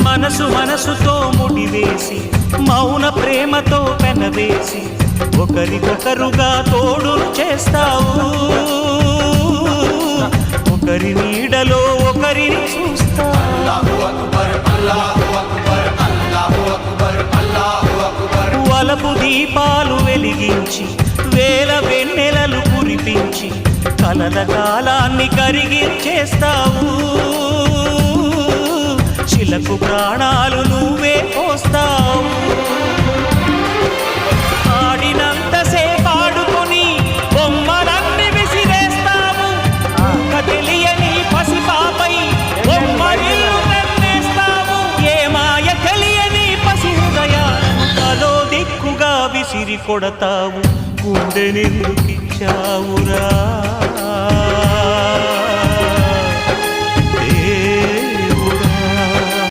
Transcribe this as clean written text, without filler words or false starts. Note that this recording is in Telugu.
మనసు మనసుతో ముడివేసి మౌన ప్రేమతో పెనవేసి ఒకరికొకరుగా తోడును చేస్తావు ఒకరి నీడలో ఒకరిని చూస్తావు వలపు దీపాలు వెలిగించి వేల వెన్నెలలు కురిపించి కలల కాలాన్ని కరిగించేస్తావు శిలకు ప్రాణాలు నువ్వే పోస్తావు ఆడినంతసేపు ఆడుకొని బొమ్మలన్నీ విసిరేస్తావు తెలియని పసిపాపై బొమ్మరిల్లు తెన్నేస్తావు ఏ మాయ తెలియని పసి హృదయాలో దిక్కుగా విసిరి కొడతావు గుండెనెందుకిచ్చావురా